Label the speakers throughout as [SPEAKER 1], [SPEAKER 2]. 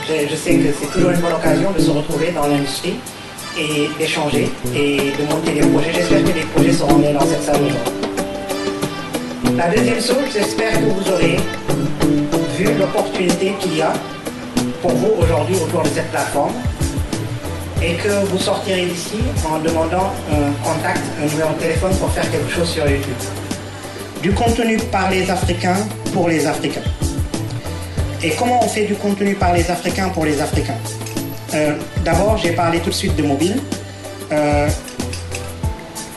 [SPEAKER 1] Je sais que c'est toujours une bonne occasion de se retrouver dans l'industrie et d'échanger et de monter des projets. J'espère que les projets seront menés dans cette salle aujourd'hui. La deuxième chose, j'espère que vous aurez vu l'opportunité qu'il y a pour vous aujourd'hui autour de cette plateforme et que vous sortirez d'ici en demandant un contact, un numéro de téléphone pour faire quelque chose sur YouTube. Du contenu par les Africains pour les Africains. Et comment on fait du contenu par les Africains pour les Africains? D'abord, j'ai parlé tout de suite de mobile.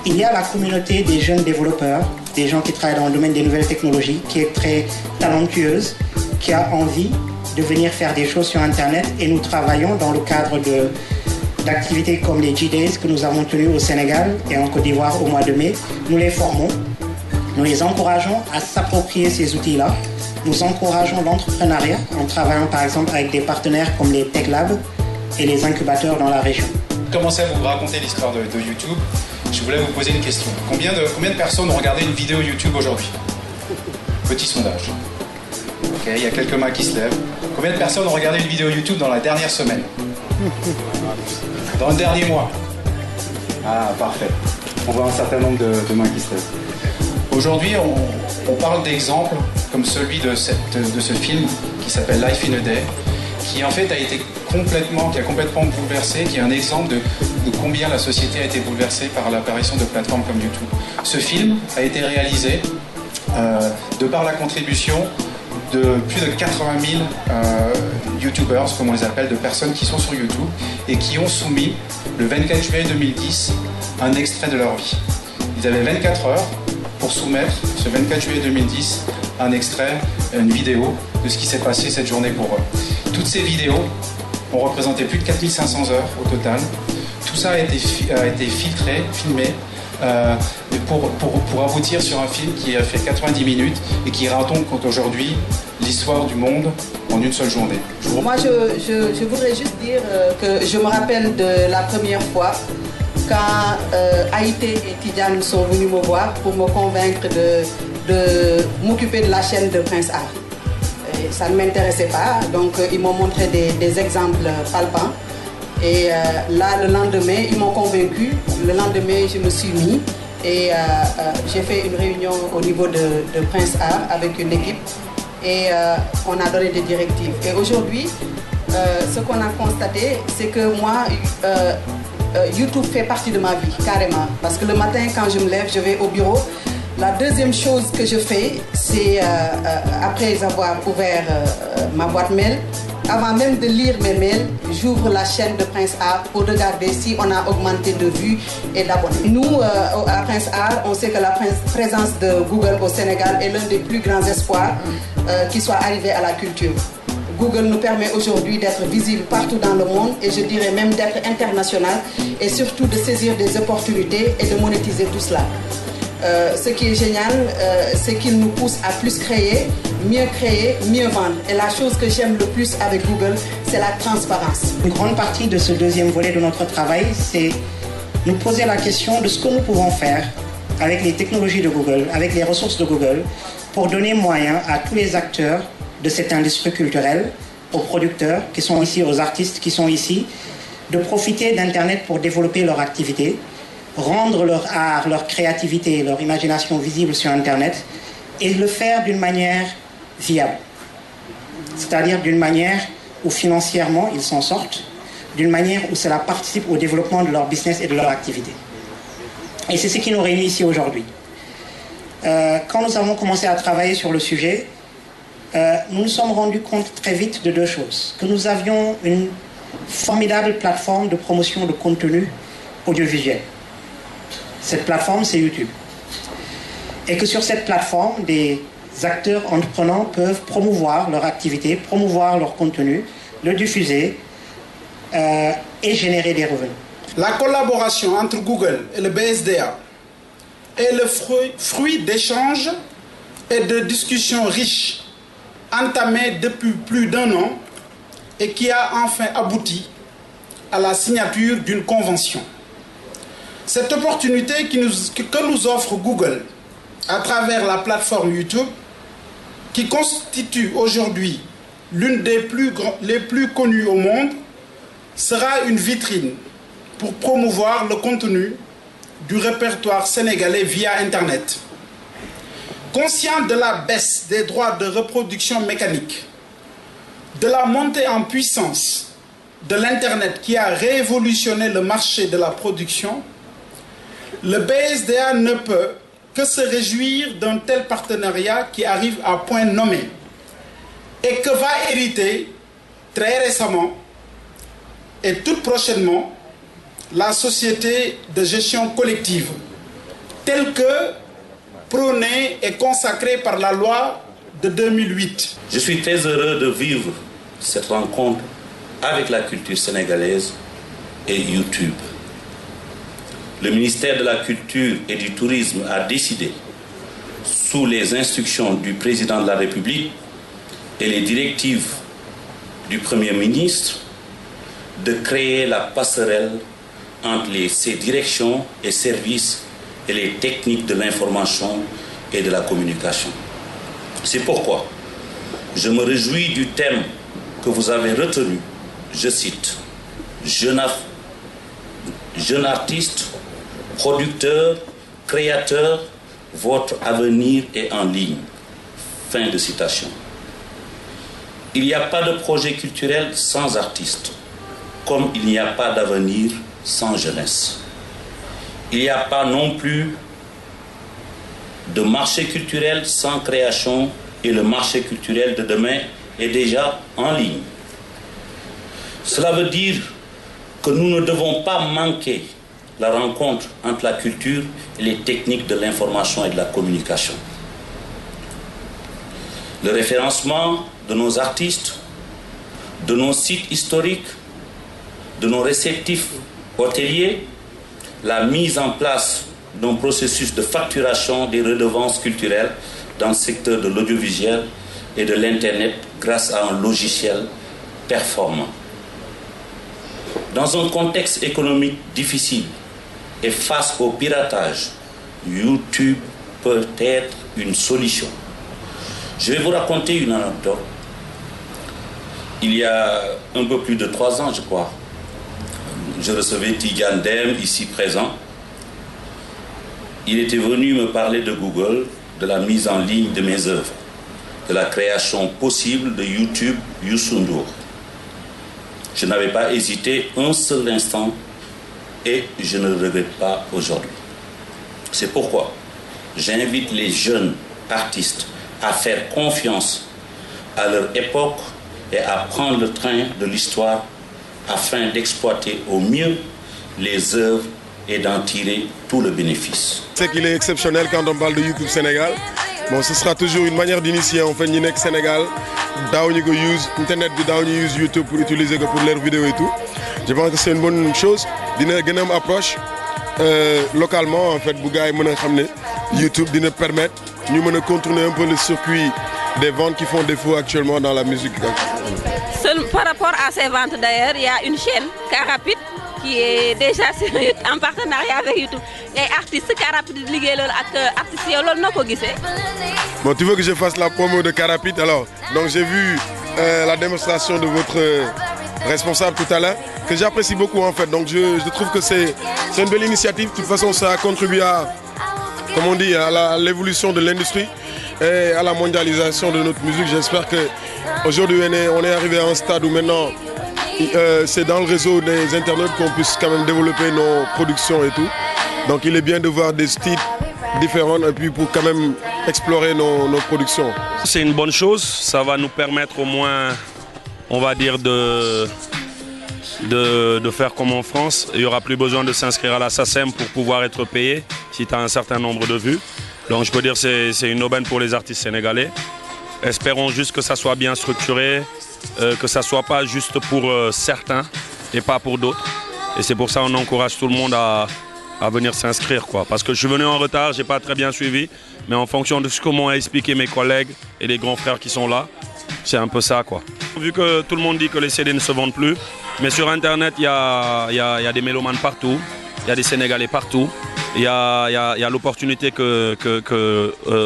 [SPEAKER 1] Il y a la communauté des jeunes développeurs, des gens qui travaillent dans le domaine des nouvelles technologies, qui est très talentueuse, qui a envie de venir faire des choses sur Internet. Et nous travaillons dans le cadre d'activités comme les G-Days que nous avons tenus au Sénégal et en Côte d'Ivoire au mois de mai. Nous les formons, nous les encourageons à s'approprier ces outils-là. Nous encourageons l'entrepreneuriat en travaillant par exemple avec des partenaires comme les Tech Labs et les incubateurs dans la région.
[SPEAKER 2] Commencer à vous raconter l'histoire de YouTube, je voulais vous poser une question. Combien de personnes ont regardé une vidéo YouTube aujourd'hui? Petit sondage. Ok, il y a quelques mains qui se lèvent. Combien de personnes ont regardé une vidéo YouTube dans la dernière semaine? Dans le dernier mois? Ah, parfait. On voit un certain nombre de mains qui se lèvent. Aujourd'hui, on parle d'exemples comme celui de ce film qui s'appelle Life in a Day, qui en fait qui a complètement bouleversé, qui est un exemple de combien la société a été bouleversée par l'apparition de plateformes comme YouTube. Ce film a été réalisé de par la contribution de plus de 80 000 YouTubers, comme on les appelle, de personnes qui sont sur YouTube et qui ont soumis le 24 juillet 2010 un extrait de leur vie. Ils avaient 24 heures pour soumettre ce 24 juillet 2010 un extrait, une vidéo de ce qui s'est passé cette journée pour eux. Toutes ces vidéos ont représenté plus de 4500 heures au total. Tout ça a été filtré, filmé, pour aboutir sur un film qui a fait 90 minutes et qui raconte aujourd'hui l'histoire du monde en une seule journée.
[SPEAKER 3] Moi, je voudrais juste dire que je me rappelle de la première fois quand Haïté et Tidjane sont venus me voir pour me convaincre de m'occuper de la chaîne de Prince Art. Et ça ne m'intéressait pas, donc ils m'ont montré des exemples palpants. Et là, le lendemain, ils m'ont convaincu. Le lendemain, je me suis mis et j'ai fait une réunion au niveau de Prince Art avec une équipe et on a donné des directives. Et aujourd'hui, ce qu'on a constaté, c'est que moi, YouTube fait partie de ma vie, carrément. Parce que le matin, quand je me lève, je vais au bureau. La deuxième chose que je fais, c'est après avoir ouvert ma boîte mail, avant même de lire mes mails, j'ouvre la chaîne de Prince Art pour regarder si on a augmenté de vues et d'abonnés. Nous, à Prince Art, on sait que la présence de Google au Sénégal est l'un des plus grands espoirs qui soit arrivé à la culture. Google nous permet aujourd'hui d'être visible partout dans le monde et je dirais même d'être international et surtout de saisir des opportunités et de monétiser tout cela. Ce qui est génial, c'est qu'il nous pousse à plus créer, mieux vendre. Et la chose que j'aime le plus avec Google, c'est la transparence.
[SPEAKER 1] Une grande partie de ce deuxième volet de notre travail, c'est nous poser la question de ce que nous pouvons faire avec les technologies de Google, avec les ressources de Google, pour donner moyen à tous les acteurs de cette industrie culturelle, aux producteurs qui sont ici, aux artistes qui sont ici, de profiter d'Internet pour développer leur activité, rendre leur art, leur créativité, leur imagination visible sur Internet et le faire d'une manière viable. C'est-à-dire d'une manière où financièrement ils s'en sortent, d'une manière où cela participe au développement de leur business et de leur activité. Et c'est ce qui nous réunit ici aujourd'hui. Quand nous avons commencé à travailler sur le sujet, nous nous sommes rendus compte très vite de deux choses. Que nous avions une formidable plateforme de promotion de contenu audiovisuel. Cette plateforme, c'est YouTube. Et que sur cette plateforme, des acteurs entreprenants peuvent promouvoir leur activité, promouvoir leur contenu, le diffuser et générer des revenus.
[SPEAKER 4] La collaboration entre Google et le BSDA est le fruit d'échanges et de discussions riches entamées depuis plus d'un an et qui a enfin abouti à la signature d'une convention. Cette opportunité que nous offre Google à travers la plateforme YouTube, qui constitue aujourd'hui l'une des les plus connues au monde, sera une vitrine pour promouvoir le contenu du répertoire sénégalais via Internet. Conscient de la baisse des droits de reproduction mécanique, de la montée en puissance de l'Internet qui a révolutionné le marché de la production, le BSDA ne peut que se réjouir d'un tel partenariat qui arrive à point nommé et que va hériter très récemment et tout prochainement la société de gestion collective telle que prônée et consacrée par la loi de 2008.
[SPEAKER 5] Je suis très heureux de vivre cette rencontre avec la culture sénégalaise et YouTube. Le ministère de la Culture et du Tourisme a décidé, sous les instructions du président de la République et les directives du Premier ministre, de créer la passerelle entre ces directions et services et les techniques de l'information et de la communication. C'est pourquoi je me réjouis du thème que vous avez retenu. Je cite, jeune artiste, producteur, créateur, votre avenir est en ligne. Fin de citation. Il n'y a pas de projet culturel sans artistes, comme il n'y a pas d'avenir sans jeunesse. Il n'y a pas non plus de marché culturel sans création, et le marché culturel de demain est déjà en ligne. Cela veut dire que nous ne devons pas manquer la rencontre entre la culture et les techniques de l'information et de la communication. Le référencement de nos artistes, de nos sites historiques, de nos réceptifs hôteliers, la mise en place d'un processus de facturation des redevances culturelles dans le secteur de l'audiovisuel et de l'Internet grâce à un logiciel performant. Dans un contexte économique difficile et face au piratage, YouTube peut être une solution. Je vais vous raconter une anecdote. Il y a un peu plus de 3 ans, je crois, je recevais Tidiane Dème, ici présent. Il était venu me parler de Google, de la mise en ligne de mes œuvres, de la création possible de YouTube Youssou N'Dour. Je n'avais pas hésité un seul instant et je ne le regrette pas aujourd'hui. C'est pourquoi j'invite les jeunes artistes à faire confiance à leur époque et à prendre le train de l'histoire afin d'exploiter au mieux les œuvres et d'en tirer tout le bénéfice.
[SPEAKER 6] C'est qu'il est exceptionnel quand on parle de YouTube Sénégal. Bon, ce sera toujours une manière d'initier. En fait, nous sommes Sénégal, nous use Internet, nous use YouTube pour utiliser pour leurs vidéos et tout. Je pense que c'est une bonne chose. Nous avons une approche localement, en fait, pour YouTube nous permettre de contourner un peu le circuit des ventes qui font défaut actuellement dans la musique.
[SPEAKER 7] Par rapport à ces ventes d'ailleurs, il y a une chaîne, Carapide, qui est déjà en partenariat avec YouTube. Et artistes Carapide liggéey loolu ak artistes yow loolu noo ko gisee.
[SPEAKER 6] Bon, tu veux que je fasse la promo de Carapide alors? Donc j'ai vu la démonstration de votre responsable tout à l'heure, que j'apprécie beaucoup en fait. Donc je trouve que c'est une belle initiative. De toute façon, ça a contribué à, comme on dit, à l'évolution de l'industrie et à la mondialisation de notre musique. J'espère qu'aujourd'hui on est arrivé à un stade où maintenant c'est dans le réseau des internautes qu'on puisse quand même développer nos productions et tout. Donc il est bien de voir des styles différents et puis pour quand même explorer nos productions.
[SPEAKER 8] C'est une bonne chose, ça va nous permettre au moins, on va dire, de faire comme en France. Il n'y aura plus besoin de s'inscrire à la SACEM pour pouvoir être payé si tu as un certain nombre de vues. Donc je peux dire que c'est une aubaine pour les artistes sénégalais. Espérons juste que ça soit bien structuré, que ça ne soit pas juste pour certains et pas pour d'autres. Et c'est pour ça qu'on encourage tout le monde à venir s'inscrire, quoi. Parce que je suis venu en retard, je n'ai pas très bien suivi, mais en fonction de ce que m'ont expliqué mes collègues et les grands frères qui sont là, c'est un peu ça, quoi. Vu que tout le monde dit que les CD ne se vendent plus, mais sur Internet, il y a des mélomanes partout, il y a des Sénégalais partout. Il y a l'opportunité que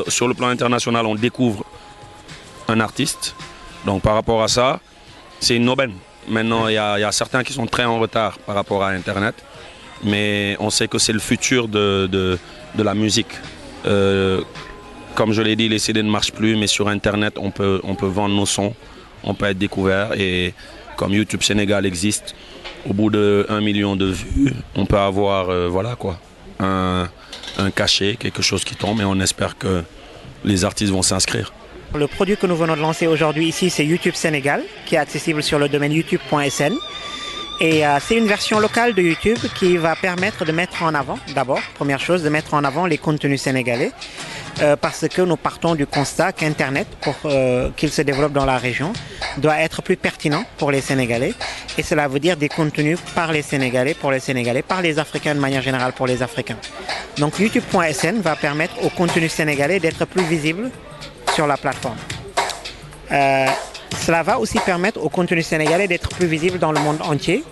[SPEAKER 8] sur le plan international, on découvre un artiste. Donc par rapport à ça, c'est une aubaine. Maintenant, il y a certains qui sont très en retard par rapport à Internet, mais on sait que c'est le futur de la musique. Comme je l'ai dit, les CD ne marchent plus, mais sur Internet, on peut vendre nos sons, on peut être découvert. Et comme YouTube Sénégal existe, au bout de 1 million de vues, on peut avoir voilà quoi, un cachet, quelque chose qui tombe, et on espère que les artistes vont s'inscrire.
[SPEAKER 9] Le produit que nous venons de lancer aujourd'hui ici, c'est YouTube Sénégal, qui est accessible sur le domaine youtube.sn. Et c'est une version locale de YouTube qui va permettre de mettre en avant, d'abord, première chose, de mettre en avant les contenus sénégalais. Parce que nous partons du constat qu'Internet, pour qu'il se développe dans la région, doit être plus pertinent pour les Sénégalais. Et cela veut dire des contenus par les Sénégalais, pour les Sénégalais, par les Africains de manière générale pour les Africains. Donc youtube.sn va permettre aux contenus sénégalais d'être plus visibles sur la plateforme. Cela va aussi permettre aux contenus sénégalais d'être plus visibles dans le monde entier.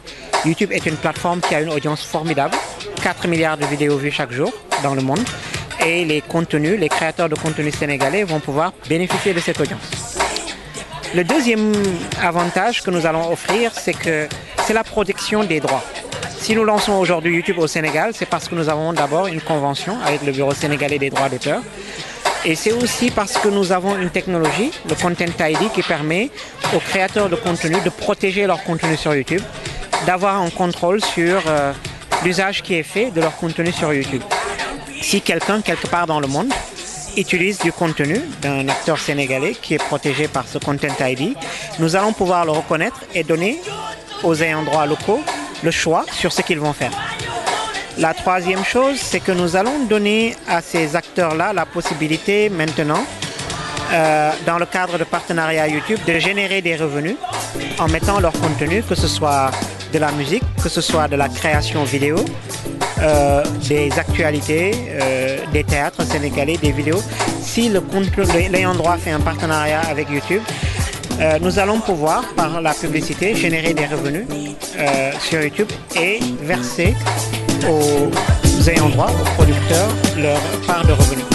[SPEAKER 9] YouTube est une plateforme qui a une audience formidable, 4 milliards de vidéos vues chaque jour dans le monde. Et les contenus, les créateurs de contenus sénégalais vont pouvoir bénéficier de cette audience. Le deuxième avantage que nous allons offrir, c'est la protection des droits. Si nous lançons aujourd'hui YouTube au Sénégal, c'est parce que nous avons d'abord une convention avec le Bureau sénégalais des droits d'auteur. Et c'est aussi parce que nous avons une technologie, le Content ID, qui permet aux créateurs de contenu de protéger leur contenu sur YouTube, d'avoir un contrôle sur l'usage qui est fait de leur contenu sur YouTube. Si quelqu'un, quelque part dans le monde, utilise du contenu d'un acteur sénégalais qui est protégé par ce Content ID, nous allons pouvoir le reconnaître et donner aux ayants droit locaux le choix sur ce qu'ils vont faire. La troisième chose, c'est que nous allons donner à ces acteurs-là la possibilité maintenant, dans le cadre de partenariat YouTube, de générer des revenus en mettant leur contenu, que ce soit de la musique, que ce soit de la création vidéo, des actualités, des théâtres sénégalais, des vidéos. Si l'ayant droit fait un partenariat avec YouTube, nous allons pouvoir, par la publicité, générer des revenus sur YouTube et verser aux ayants droit, aux producteurs, leur part de revenus.